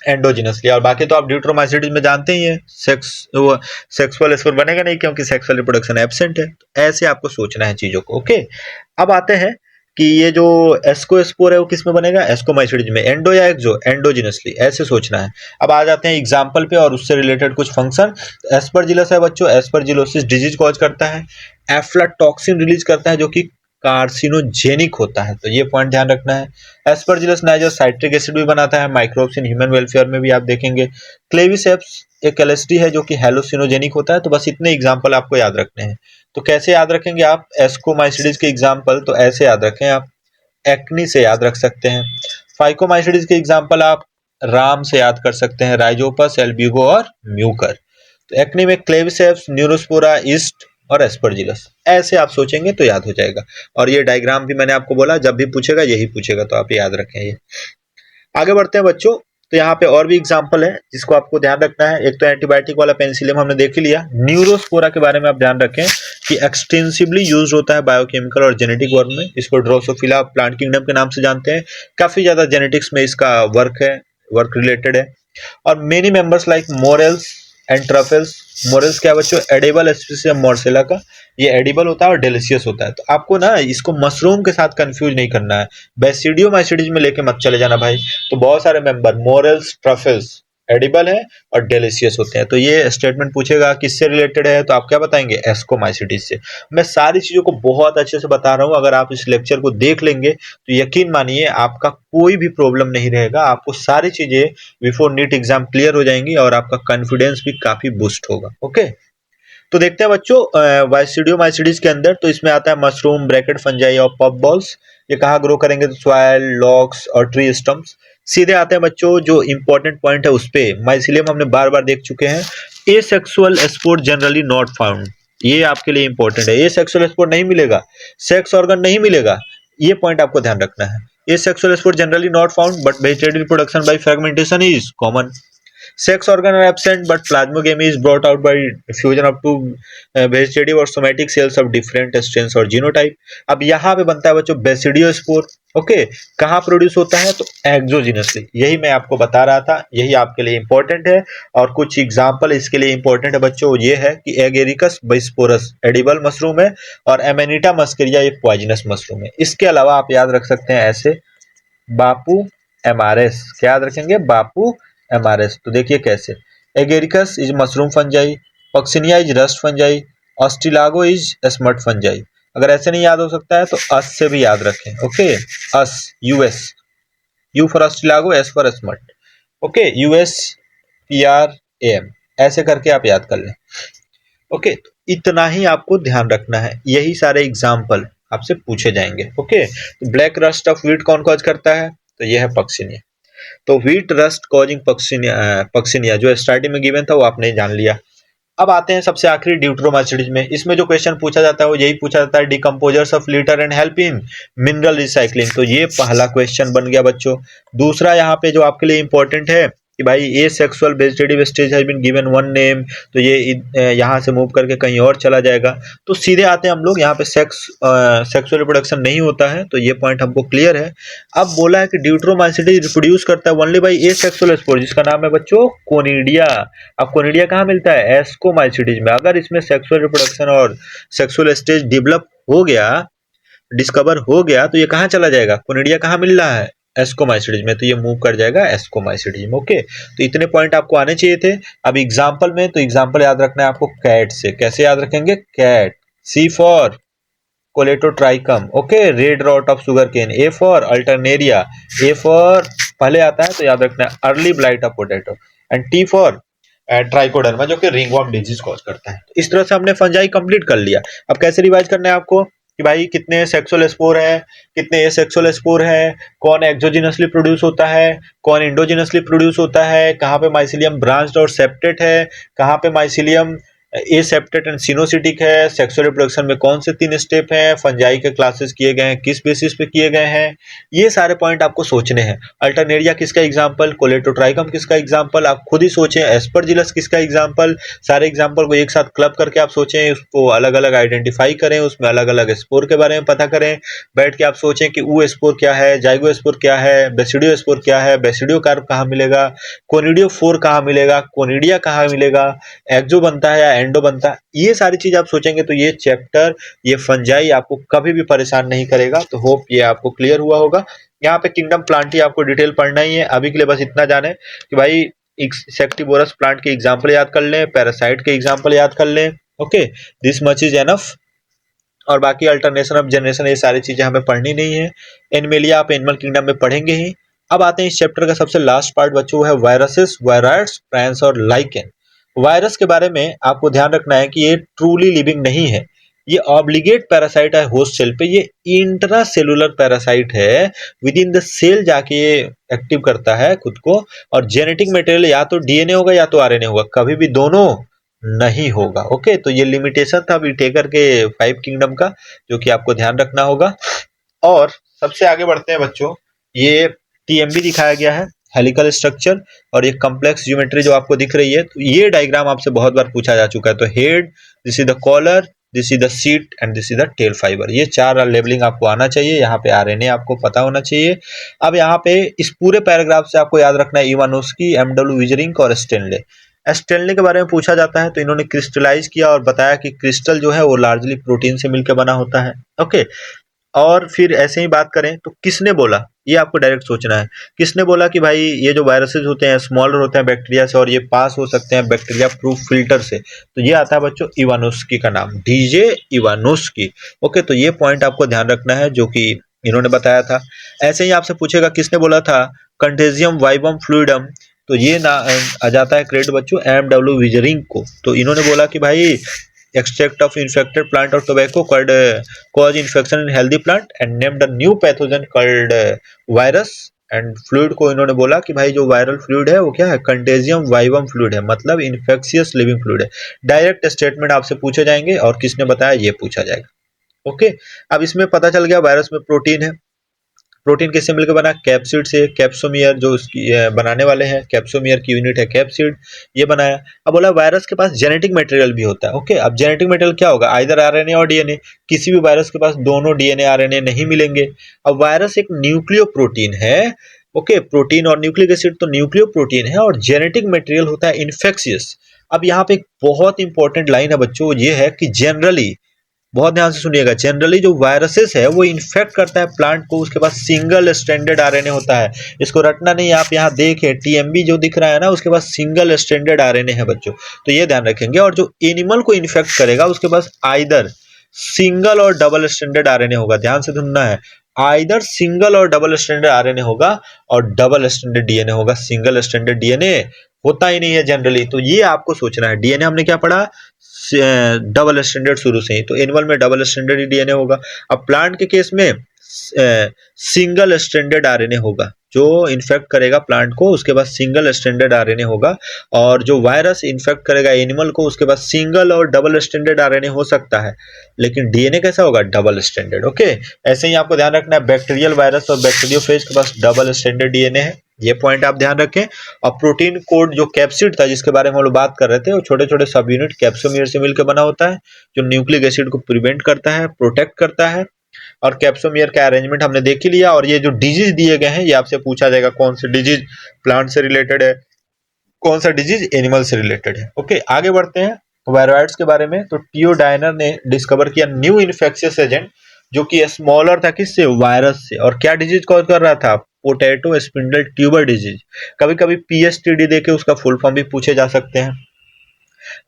एंडोजिनसली। और बाकी तो आप ड्यूट्रोमाइसिटीज में जानते ही हैं सेक्सुअल स्पोर बनेगा नहीं, क्योंकि सेक्सुअल रिप्रोडक्शन एब्सेंट है। तो ऐसे आपको सोचना है चीजों को। ओके, अब आते हैं कि ये जो एस्कोस्पोर है वो किस में बनेगा? एस्कोमाइसिटीज में। एंडो या एक्सो? एंडोजिनसली, ऐसे सोचना है। अब आ जाते हैं एग्जाम्पल पे और उससे रिलेटेड कुछ फंक्शन। एस्परजिलस है बच्चों, एस्परजिलोसिस डिजीज कॉज करता है, एफ्लाटॉक्सिन रिलीज करता है जो कि कार्सिनोजेनिक होता है, तो ये पॉइंट ध्यान रखना है। एस्परजिलस नाइजर साइट्रिक एसिड भी बनाता है, माइक्रोब्स इन ह्यूमन वेलफेयर में भी आप देखेंगे। क्लेविसेप्स एक एलएसडी है जो कि हेलोसिनोजेनिक होता है। तो बस इतने एग्जाम्पल आपको याद रखने हैं। तो कैसे याद रखेंगे आप एस्कोमाइसिडीज के एग्जाम्पल? तो ऐसे याद रखें आप, एक्नी से याद रख सकते हैं। फाइकोमाइसिडीज के एग्जाम्पल आप राम से याद कर सकते हैं, राइजोपस, एल्ब्यूगो और म्यूकर। तो एक्नी में क्लेविसेप्स, न्यूरोस्पोरा, ईस्ट और एस्परजिलस, ऐसे आप सोचेंगे तो याद हो जाएगा। और ये डायग्राम भी मैंने आपको बोला जब भी पूछेगा यही पूछेगा, तो आप याद रखें ये। आगे बढ़ते हैं बच्चों। तो यहाँ पे और भी एग्जाम्पल है जिसको आपको ध्यान रखना है। एक तो एंटीबायोटिक वाला पेनिसिलियम हमने देख ही लिया। न्यूरोस्पोरा के बारे में आप ध्यान रखें कि एक्सटेंसिवली यूज होता है बायोकेमिकल और जेनेटिक वर्क में। इसको ड्रोसोफिला प्लांट किंगडम के नाम से जानते हैं। काफी ज्यादा जेनेटिक्स में इसका वर्क है, वर्क रिलेटेड है। और many members like morels and truffles. Morels क्या बच्चों? एडिबल स्पीसीज मोरसेला का, ये एडिबल होता है और डेलिशियस होता है। तो आपको ना इसको मशरूम के साथ कंफ्यूज नहीं करना है, बेसिडियोमाइसिडीज में लेके मत चले जाना भाई। तो बहुत सारे मेंबर मोरेल्स, ट्रफल्स एडिबल है और डेलिशियस होते हैं। तो ये स्टेटमेंट पूछेगा किससे रिलेटेड है, तो आप क्या बताएंगे? एस्कोमाइसिडीज से। मैं सारी चीजों को बहुत अच्छे से बता रहा हूं, अगर आप इस लेक्चर को देख लेंगे तो यकीन मानिए आपका कोई भी प्रॉब्लम नहीं रहेगा। आपको सारी चीजें बिफोर नीट एग्जाम क्लियर हो जाएंगी और आपका कॉन्फिडेंस भी काफी बूस्ट होगा। ओके, तो देखते हैं बच्चों वाइसिडियोमाइसिडीज के अंदर। तो इसमें आता है मशरूम, ब्रैकेट फंजाई और पफ बॉल्स। ये कहाँ ग्रो करेंगे? तो सॉइल, लॉक्स और ट्री स्टम्प्स। सीधे आते हैं बच्चों जो इंपॉर्टेंट पॉइंट है उस पे। माइसिलियम हमने बार बार देख चुके हैं। Asexual spore generally not found, ये आपके लिए इंपॉर्टेंट है। एसेक्सुअल स्पोर नहीं मिलेगा, सेक्स ऑर्गन नहीं मिलेगा, ये पॉइंट आपको ध्यान रखना है। Asexual spore generally not found but vegetative reproduction by fragmentation is common. Sex organ are absent, but plasmogamy is brought out by fusion of two vegetative or somatic cells of different strains or genotype। अब यहाँ पे बनता है बच्चों basidiospore. Okay, कहाँ produce होता है? तो एक्सोजिनसली। यही मैं आपको बता रहा था, यही आपके लिए इंपॉर्टेंट है। और कुछ एग्जाम्पल इसके लिए इंपॉर्टेंट है बच्चों, ये है कि एगेरिकस बिस्पोरस एडिबल मशरूम है और एमेनिटा मस्करिया ये पॉइजनस मशरूम है। इसके अलावा आप याद रख सकते हैं ऐसे बापू एमारेस। क्या याद रखेंगे? बापू एमारेस। तो देखिए कैसे, Agaricus is mushroom fungi, Puccinia is rust fungi, Ustilago is smut fungi. अगर ऐसे नहीं याद हो सकता है तो अस से भी याद रखें। Okay, us, US, U for Ustilago, S for smut. Okay, US PRAM, ऐसे करके आप याद कर लें। ओके, तो इतना ही आपको ध्यान रखना है, यही सारे एग्जाम्पल आपसे पूछे जाएंगे। ओके, तो ब्लैक रस्ट ऑफ व्हीट कौन कॉज करता है? तो यह है पक्सिनिया। तो व्हीट रस्ट कॉजिंग पक्सिनिया जो स्टार्टिंग में गिवन था वो आपने जान लिया। अब आते हैं सबसे आखिरी ड्यूट्रोमाइसिडीज में। इसमें जो क्वेश्चन पूछा जाता है वो यही पूछा जाता है, decomposers of litre and help in mineral recycling. तो ये पहला क्वेश्चन बन गया बच्चों। दूसरा यहाँ पे जो आपके लिए इंपॉर्टेंट है कि भाई asexual vegetative stage has been given one name, तो ये यहाँ से मूव करके कहीं और चला जाएगा। तो सीधे आते हैं हम लोग यहाँ पे सेक्सुअल रिप्रोडक्शन नहीं होता है, तो ये पॉइंट हमको क्लियर है। अब बोला है कि ड्यूट्रोमाइसिडीज रिप्रोड्यूस करता है only by A sexual spore, जिसका नाम है बच्चों कोनिडिया। अब कोनिडिया कहाँ मिलता है? एस्कोमाइसिडीज में। अगर इसमें सेक्सुअल रिप्रोडक्शन और सेक्सुअल स्टेज डेवलप हो गया, डिस्कवर हो गया, तो ये कहाँ चला जाएगा? कोनिडिया कहाँ मिल रहा है? एस्कोमाइसिडीज में। तो ये मूव कर जाएगा एस्कोमाइसिडीज में। ओके, तो इतने पॉइंट आपको आने चाहिए थे। अब एग्जाम्पल में, तो एग्जाम्पल याद रखना है आपको कैट से। कैसे याद रखेंगे? Cat, C for Colletotrichum, okay, red rot of sugar cane, A for Alternaria, A for पहले आता है तो याद रखना है early blight of potato, and T for Trichoderma जो कि रिंगवर्म डिजीज कॉज करता है। तो इस तरह से हमने फंजाई कंप्लीट कर लिया। अब कैसे रिवाइज करना है आपको कि भाई कितने सेक्सुअल स्पोर है, कितने एसेक्सुअल स्पोर है, कौन एक्सोजिनसली प्रोड्यूस होता है, कौन इंडोजिनसली प्रोड्यूस होता है, कहाँ पे माइसिलियम ब्रांच्ड और सेप्टेट है, कहाँ पे माइसिलियम एसेप्टेट एंड सिनोसिटिक है, सेक्सुअल रिप्रोडक्शन में कौन से 3 स्टेप हैं, फंजाई के क्लासेस किए गए हैं, किस बेसिस पे किए गए हैं, ये सारे पॉइंट आपको सोचने हैं। अल्टरनेरिया किसका एग्जांपल, कोलेटोट्राइकम किसका एग्जांपल, आप खुद ही सोचें, एस्परजिलस किसका एग्जांपल, सारे एग्जांपल को एक साथ क्लब करके आप सोचें, उसको अलग अलग आइडेंटिफाई करें, उसमें अलग अलग स्पोर के बारे में पता करें, बैठ के आप सोचें कि ऊ स्पोर क्या है, जाइगो स्पोर क्या है, बेसिडियो स्पोर क्या है, बेसिडियो कार्प कहाँ मिलेगा, कोनिडियो फोर कहाँ मिलेगा, कोनिडिया कहाँ मिलेगा, एक्सो बनता है या एंडो बनता है, ये सारी चीज आप सोचेंगे तो ये चैप्टर, ये फंजाई आपको कभी भी परेशान नहीं करेगा। तो होप ये आपको क्लियर हुआ होगा। यहाँ पे किंगडम प्लांटी आपको डिटेल पढ़ना ही है। अभी के लिए बस इतना जाने कि भाई इंसेक्टिवोरस प्लांट के एग्जाम्पल याद कर लें, पैरासाइट के एग्जाम्पल याद कर लें, okay, this much is enough. और बाकी अल्टरनेशन ऑफ जनरेशन ये सारी चीजें हमें पढ़नी नहीं है। एनिमेलिया आप एनिमल किंगडम में पढ़ेंगे ही। अब आते हैं इस चैप्टर का सबसे लास्ट पार्ट बच्चों, है वायरसेस, वायराइड्स, प्रांस और लाइकेन। वायरस के बारे में आपको ध्यान रखना है कि ये ट्रूली लिविंग नहीं है, ये ऑब्लिगेट पैरासाइट है होस्ट सेल पे, ये इंट्रा सेलुलर पैरासाइट है, विद इन द सेल जाके ये एक्टिव करता है खुद को। और जेनेटिक मटेरियल या तो डीएनए होगा या तो आरएनए होगा, कभी भी दोनों नहीं होगा। ओके, तो ये लिमिटेशन था विटेकर के 5 किंगडम का, जो कि आपको ध्यान रखना होगा। और सबसे आगे बढ़ते हैं बच्चों, ये टीएमबी दिखाया गया है, हेलिकल स्ट्रक्चर, और ये कॉम्प्लेक्स ज्योमेट्री जो आपको दिख रही है, तो ये डायग्राम आपसे बहुत बार पूछा जा चुका है। तो head, this is the collar, this is the seat and this is the tail fiber, ये 4 लेबलिंग आपको आना चाहिए। यहाँ पे आरएनए आपको पता होना चाहिए। अब यहाँ पे इस पूरे पैराग्राफ से आपको याद रखना है इवानोस्की, एमडब्ल्यू विजरिंग और स्टेनले। स्टेनले के बारे में पूछा जाता है तो इन्होंने क्रिस्टलाइज किया और बताया कि क्रिस्टल जो है वो लार्जली प्रोटीन से मिलकर बना होता है। ओके, और फिर ऐसे ही बात करें तो किसने बोला, ये आपको डायरेक्ट सोचना है, किसने बोला कि भाई ये जो वायरसेस होते हैं स्मॉलर होते हैं बैक्टीरिया से और ये पास हो सकते हैं बैक्टीरिया प्रूफ फिल्टर से, तो ये आता है बच्चों इवानोस्की का नाम, डीजे इवानोस्की। ओके, तो ये पॉइंट आपको ध्यान रखना है जो कि इन्होंने बताया था। ऐसे ही आपसे पूछेगा किसने बोला था कंटेजियम वाइबम फ्लूइडम, तो ये ना आ जाता है क्रेडिट बच्चों एमडब्ल्यू विजरिंग को। तो इन्होंने बोला कि भाई extract of infected plant or tobacco could cause infection in healthy plant and named a new pathogen called virus, and fluid को इन्होंने बोला कि भाई जो वायरल फ्लूइड है वो क्या है, कंटेजियम वाइवम फ्लूइड है, मतलब इन्फेक्शियस लिविंग फ्लूइड है। डायरेक्ट स्टेटमेंट आपसे पूछे जाएंगे और किसने बताया ये पूछा जाएगा। ओके, अब इसमें पता चल गया वायरस में प्रोटीन है। प्रोटीन किससे मिलकर बना, कैप्सिड से, कैप्सोमियर जो उसकी बनाने वाले हैं, कैप्सोमियर की यूनिट है कैप्सिड, ये बनाया। अब बोला वायरस के पास जेनेटिक मटेरियल भी होता है। ओके, अब जेनेटिक मटेरियल क्या होगा, आइदर आरएनए और डीएनए, किसी भी वायरस के पास दोनों डीएनए आरएनए नहीं मिलेंगे। अब वायरस एक न्यूक्लियो प्रोटीन है। ओके, प्रोटीन और न्यूक्लिक एसिड तो न्यूक्लियो प्रोटीन है, और जेनेटिक मटेरियल होता है इन्फेक्शियस। अब यहाँ पे एक बहुत इंपॉर्टेंट लाइन है बच्चों, ये है कि जनरली, बहुत ध्यान से सुनिएगा, जनरली जो वायरसेस है वो इन्फेक्ट करता है प्लांट को, उसके पास सिंगल स्ट्रैंडेड आरएनए होता है। इसको रटना नहीं, आप यहाँ देखें टीएमबी जो दिख रहा है ना, उसके पास सिंगल स्ट्रैंडेड आरएनए है बच्चों, तो ये ध्यान रखेंगे। और जो एनिमल को इन्फेक्ट करेगा उसके पास आइदर सिंगल और डबल स्ट्रैंडेड आरएनए होगा, ध्यान से सुनना है, आइदर सिंगल और डबल स्ट्रैंडेड आरएनए होगा और डबल स्ट्रैंडेड डीएनए होगा। सिंगल स्ट्रैंडेड डीएनए होता ही नहीं है जनरली, तो ये आपको सोचना है। डीएनए हमने क्या पढ़ा, डबल स्टैंडर्ड शुरू से ही, तो एनिमल में डबल स्टैंडर्ड ही डीएनए होगा। अब प्लांट के केस में सिंगल स्टैंडर्ड आरएनए होगा, जो इन्फेक्ट करेगा प्लांट को उसके पास सिंगल स्टैंडर्ड आरएनए होगा, और जो वायरस इन्फेक्ट करेगा एनिमल को उसके पास सिंगल और डबल स्टैंडर्ड आरएनए हो सकता है, लेकिन डीएनए कैसा होगा, डबल स्टैंडर्ड। ओके, ऐसे ही आपको ध्यान रखना है बैक्टीरियल वायरस और बैक्टीरियोफेज के पास डबल स्टैंडर्ड डीएनए है, ये पॉइंट आप ध्यान रखें। और प्रोटीन कोड जो कैप्सिड था जिसके बारे में हम लोग बात कर रहे थे, वो छोटे छोटे सब यूनिट कैप्सोमियर से मिलकर बना होता है, जो न्यूक्लिक एसिड को प्रिवेंट करता है, प्रोटेक्ट करता है। और कैप्सोमियर का अरेंजमेंट हमने देख ही लिया। और ये जो डिजीज दिए गए हैं ये आपसे पूछा जाएगा, कौन सी डिजीज प्लांट से रिलेटेड है, कौन सा डिजीज एनिमल से रिलेटेड है। ओके, आगे बढ़ते हैं वायरॉइड्स के बारे में। तो टियो डायनर ने डिस्कवर किया न्यू इन्फेक्शियस एजेंट जो कि स्मॉलर था, किससे, वायरस से, और क्या डिजीज कॉज कर रहा था, पोटैटो स्पिंडल ट्यूबर डिजीज। कभी कभी पीएसटीडी देके उसका फुल फॉर्म भी पूछे जा सकते हैं।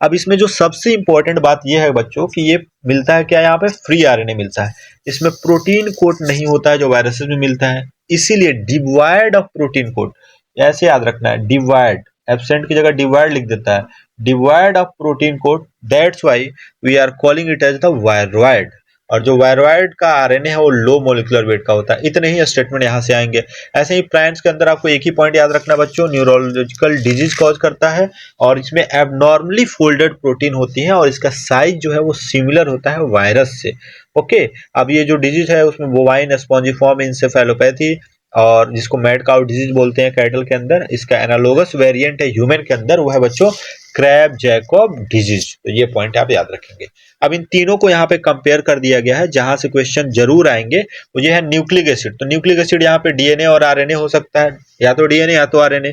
अब इसमें जो सबसे इंपॉर्टेंट बात यह है बच्चों कि ये मिलता है क्या, यहाँ पे फ्री आरएनए मिलता है, इसमें प्रोटीन कोड नहीं होता है जो वायरसेस में मिलता है, इसीलिए डिवाइड ऑफ प्रोटीन कोड, ऐसे याद रखना है, डिवाइड, एब्सेंट की जगह डिवाइड लिख देता है, divide of protein code, that's why we are calling it as the viroid. और जो वायरॉइड का आरएनए है वो लो मोलिकुलर वेट का होता है। इतने ही स्टेटमेंट यहाँ से आएंगे। ऐसे ही प्लांट्स के अंदर आपको एक ही पॉइंट याद रखना बच्चों, न्यूरोलॉजिकल डिजीज कॉज करता है और इसमें एबनॉर्मली फोल्डेड प्रोटीन होती है और इसका साइज जो है वो सिमिलर होता है वायरस से। ओके, अब ये जो डिजीज है उसमें बोवाइन स्पॉन्जिफॉर्म इंसेफेलोपैथी और जिसको मैड काउ डिजीज बोलते हैं कैटल के अंदर, इसका एनालोगस वेरिएंट है ह्यूमन के अंदर, वो है बच्चों क्रैब जैकब डिजीज। तो ये पॉइंट आप याद रखेंगे। अब इन तीनों को यहाँ पे कंपेयर कर दिया गया है, जहां से क्वेश्चन जरूर आएंगे वो ये है न्यूक्लिक एसिड। तो न्यूक्लिक एसिड यहाँ पे डीएनए और आरएनए हो सकता है, या तो डीएनए या तो आरएनए।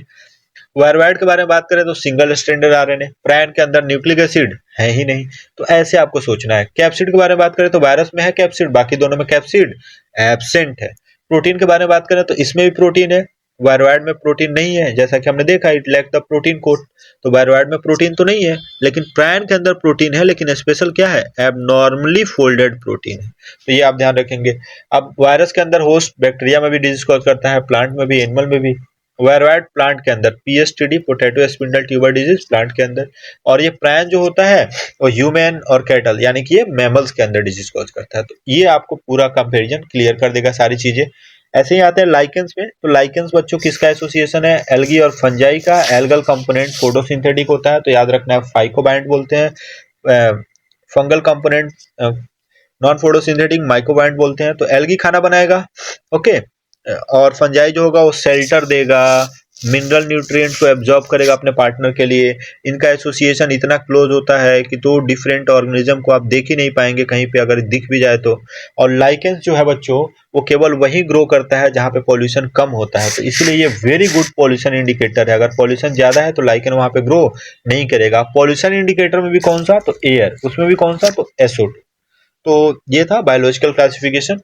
वायरवाइड के बारे में बात करें तो सिंगल स्ट्रैंडेड आरएनए, प्रायन के अंदर न्यूक्लिक एसिड है ही नहीं, तो ऐसे आपको सोचना है। कैप्सिड के बारे में बात करें तो वायरस में है कैप्सिड, बाकी दोनों में कैप्सिड एब्सेंट है। प्रोटीन के बारे में बात करें तो इसमें भी प्रोटीन है, वायरवाइड में प्रोटीन नहीं है, जैसा कि हमने देखा it lack the protein code. तो वायरवाइड में प्रोटीन तो नहीं है, लेकिन प्रायन के अंदर प्रोटीन है, लेकिन स्पेशल क्या है, एबनॉर्मली फोल्डेड प्रोटीन है। तो ये आप ध्यान रखेंगे। अब वायरस के अंदर होस्ट बैक्टीरिया में भी डिजीज कॉज करता है, प्लांट में भी, एनिमल में भी। वायरवाइड प्लांट के अंदर PSTD, potato spindle tuber disease plant के अंदर, और ये प्रायन जो होता है वो ह्यूमन और कैटल यानी कि ये मैमल्स के अंदर डिजीज कॉज करता है। तो ये आपको पूरा कंपैरिजन क्लियर कर देगा सारी चीजें। ऐसे ही आते हैं लाइकेंस में। तो लाइकेंस बच्चों किसका एसोसिएशन है, एल्गी और फंजाई का। एल्गल कंपोनेंट फोटोसिंथेटिक होता है, तो याद रखना है फाइकोबाइंड बोलते हैं। फंगल कंपोनेंट नॉन फोटोसिंथेटिक माइकोबाइंड बोलते हैं। तो एल्गी खाना बनाएगा, ओके, और फंजाई जो होगा वो शेल्टर देगा, मिनरल न्यूट्रिएंट्स को एब्जॉर्ब करेगा अपने पार्टनर के लिए। इनका एसोसिएशन इतना क्लोज होता है कि दो डिफरेंट ऑर्गेनिज्म को आप देख ही नहीं पाएंगे कहीं पे, अगर दिख भी जाए तो। और लाइकेंस जो है बच्चों वो केवल वहीं ग्रो करता है जहां पे पॉल्यूशन कम होता है, तो इसलिए ये वेरी गुड पॉल्यूशन इंडिकेटर है। अगर पॉल्यूशन ज्यादा है तो लाइकेन वहां पे ग्रो नहीं करेगा। पॉल्यूशन इंडिकेटर में भी कौन सा, तो एयर, उसमें भी कौन सा, तो SO2। तो ये था बायोलॉजिकल क्लासिफिकेशन।